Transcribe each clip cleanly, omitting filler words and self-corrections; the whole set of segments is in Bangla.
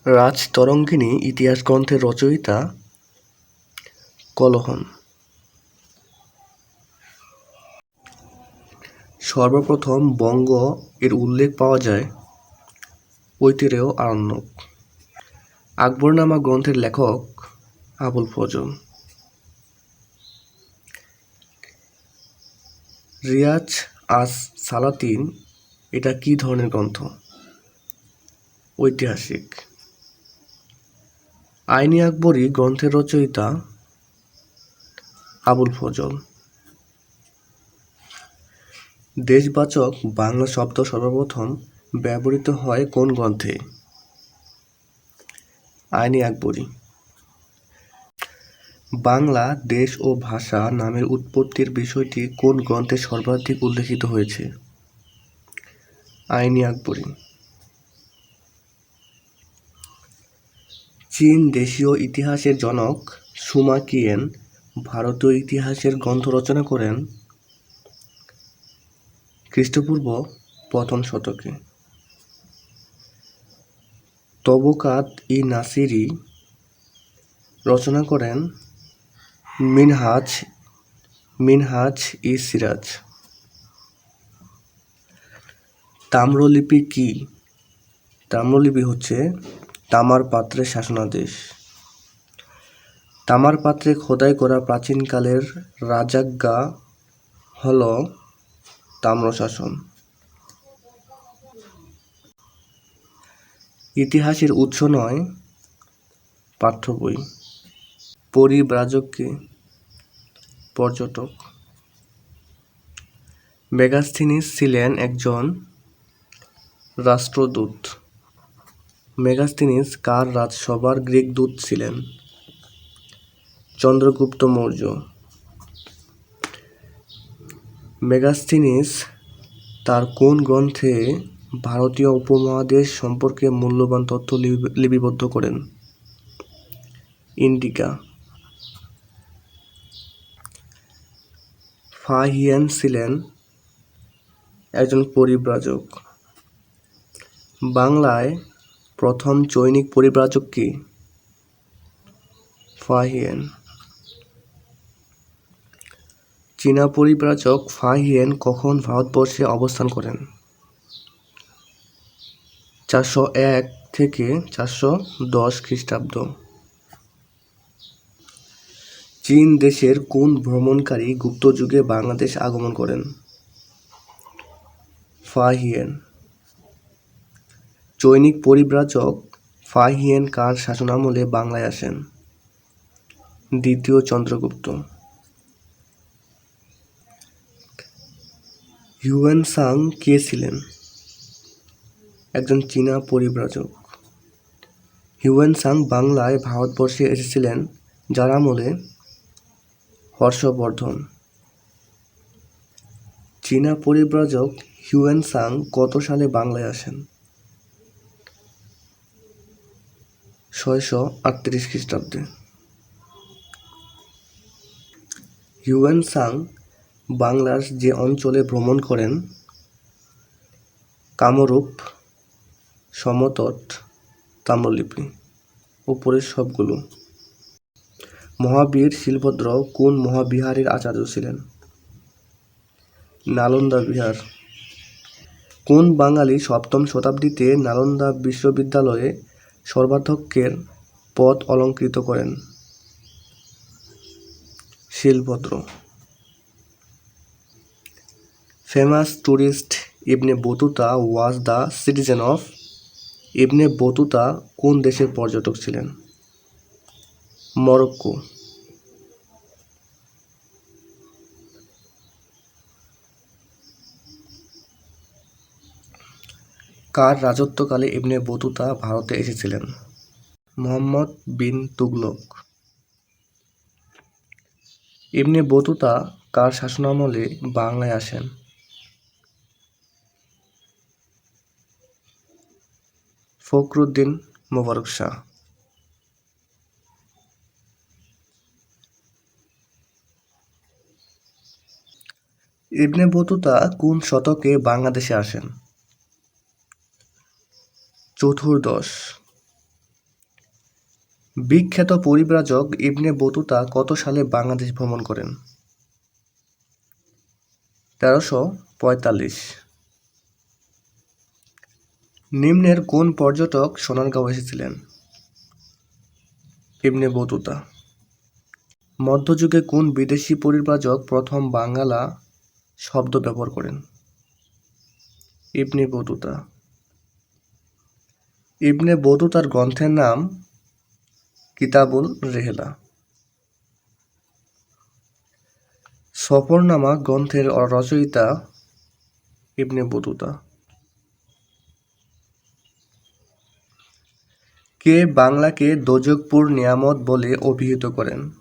রাজতরঙ্গিনী ইতিহাস গ্রন্থের রচয়িতা কলহন। সর্বপ্রথম বঙ্গ এর উল্লেখ পাওয়া যায় ঐতিহ্যেয় আরণ্যক। আকবরনামা গ্রন্থের লেখক আবুল ফজল। রিয়াজ আস সালাতিন এটা কি ধরনের গ্রন্থ? ঐতিহাসিক। আইনি আকবরী গ্রন্থের রচয়িতা আবুল ফজল। দেশবাচক বাংলা শব্দ সর্বপ্রথম ব্যবহৃত হয় কোন গ্রন্থে? আইনি আকবরী। বাংলা দেশ ও ভাষা নামের উৎপত্তির বিষয়টি কোন গ্রন্থে সর্বাধিক উল্লেখিত হয়েছে? আইনি আকবরী। চীন দেশীয় ইতিহাসের জনক সুমা কিয়েন ভারতীয় ইতিহাসের গ্রন্থ রচনা করেন খ্রিস্টপূর্ব প্রথম শতকে। তবকাত-ই-নাসিরী রচনা করেন মিনহাজ-ই-সিরাজ। তাম্রলিপি কি? তাম্রলিপি হচ্ছে তামার পাত্রের শাসনাদেশ। তামার পাত্রে খোদাই করা প্রাচীনকালের রাজাজ্ঞা হল তাম্রশাসন। ইতিহাসের উৎস নয় পাঠ্য বই। পরিব্রাজক কে? পর্যটক। মেগাস্থিনিস ছিলেন একজন রাষ্ট্রদূত। মেগাস্থিনিস কার রাজসভার গ্রীক দূত ছিলেন? চন্দ্রগুপ্ত মৌর্য। মেগাস্থিনিস তার কোন গ্রন্থে ভারতীয় উপমহাদেশ সম্পর্কে মূল্যবান তথ্য লিপিবদ্ধ করেন? ইন্ডিকা। ফা হিয়েন ছিলেন একজন পরিব্রাজক। বাংলায় প্রথম চৈনিক পরিব্রাজক কে? ফা হিয়েন। চীনা পরিব্রাজক ফা হিয়েন কখন ভারতবর্ষে অবস্থান করেন? 401 থেকে 410 খ্রিস্টাব্দ। চীন দেশের কোন ভ্রমণকারী গুপ্ত যুগে বাংলাদেশ আগমন করেন? ফা হিয়েন। চৈনিক পরিব্রাজক ফা হিয়েন কার শাসনামলে বাংলায় আসেন? দ্বিতীয় চন্দ্রগুপ্ত। হিউয়েন-সাং কে ছিলেন? একজন চীনা পরিব্রাজক। হিউয়েন-সাং বাংলায় ভারতবর্ষে এসেছিলেন যার আমলে? হর্ষবর্ধন। চীনা পরিব্রাজক হিউয়েন-সাং কত সালে বাংলায় আসেন? 638 খ্রিস্টাব্দে। হিউয়েন-সাং বাংলার যে অঞ্চলে ভ্রমণ করেন কামরূপ, সমতট, তাম্রলিপি, উপরের সবগুলো। মহাবীর শিলভদ্র কোন মহাবিহারের আচার্য ছিলেন? নালন্দা বিহার। কোন বাঙালি সপ্তম শতাব্দীতে নালন্দা বিশ্ববিদ্যালয়ে সর্বাধ্যক্ষের পদ অলঙ্কৃত করেন? Shilbhadra. Famous tourist Ibn Battuta was the citizen of. Ibn Battuta কোন দেশের পর্যটক ছিলেন? মরক্কো। কার রাজত্বকালে ইবনে বতুতা ভারতে এসেছিলেন? মুহাম্মদ বিন তুগলক। ইবনে বতুতা কার শাসনামলে বাংলায় আসেন? ফখরুদ্দীন মোবারক শাহ। ইবনে বতুতা কোন শতকে বাংলাদেশে আসেন? চতুর্দশ। বিখ্যাত পরিব্রাজক ইবনে বতুতা কত সালে বাংলাদেশ ভ্রমণ করেন? 1345। নিম্নের কোন পর্যটক সোনারগাঁও এসেছিলেন? Ibn Battuta. মধ্যযুগে কোন বিদেশি পরিব্রাজক প্রথম বাঙ্গালা শব্দ ব্যবহার করেন? Ibn Battuta. ইবনে বতুতার গ্রন্থের নাম কিতাবুল রেহলা। সফরনামা গ্রন্থের রচয়িতা ইবনে বতুতা। কে বাংলাকে দোজখপুর নিয়ামত বলে অভিহিত করেন?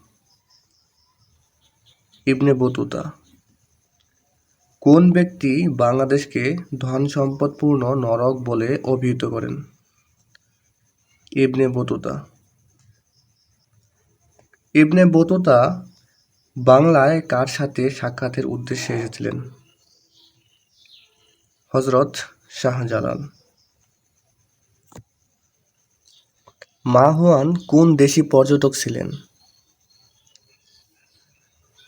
Ibn Battuta. কোন ব্যক্তি বাংলাদেশকে ধন সম্পদপূর্ণ নরক বলে অভিহিত করেন? Ibn Battuta. ইবনে বতুতা বাংলায় কার সাথে সাক্ষাতের উদ্দেশ্যে এসেছিলেন? হযরত শাহজালাল। মা হুয়ান কোন দেশি পর্যটক ছিলেন?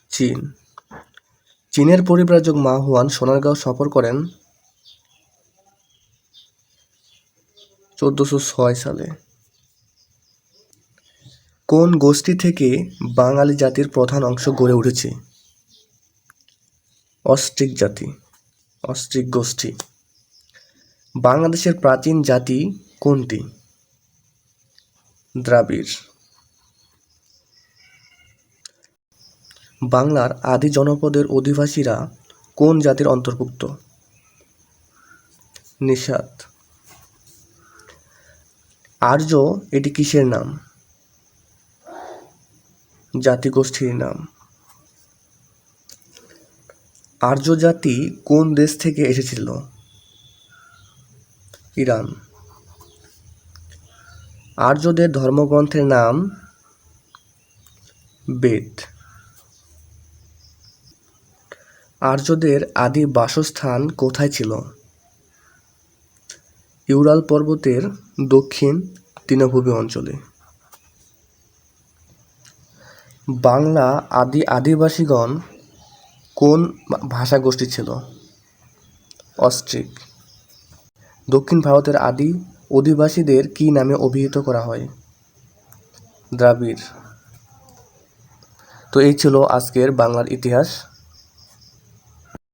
চীন। চীনের পরিব্রাজক মা হুয়ান সোনারগাঁও সফর করেন 1406 সালে। কোন গোষ্ঠী থেকে বাঙালি জাতির প্রধান অংশ গড়ে উঠেছে? অস্ট্রিক জাতি, অস্ট্রিক গোষ্ঠী। বাংলাদেশের প্রাচীন জাতি কোনটি? দ্রাবিড়। বাংলার আদি জনপদের অধিবাসীরা কোন জাতির অন্তর্ভুক্ত? নিষাদ। আর্য এটি কিসের নাম? জাতিগোষ্ঠীর নাম। আর্য জাতি কোন দেশ থেকে এসেছিল? ইরান। আর্যদের ধর্মগ্রন্থের নাম বেদ। আর্যদের আদি বাসস্থান কোথায় ছিল? ইউরাল পর্বতের দক্ষিণ তৃণভূমি অঞ্চলে। বাংলা আদিবাসীগণ কোন ভাষাগোষ্ঠী ছিল? অস্ট্রিক। দক্ষিণ ভারতের আদি অধিবাসীদের কী নামে অভিহিত করা হয়? দ্রাবিড়। তো এই ছিল আজকের বাংলার ইতিহাস।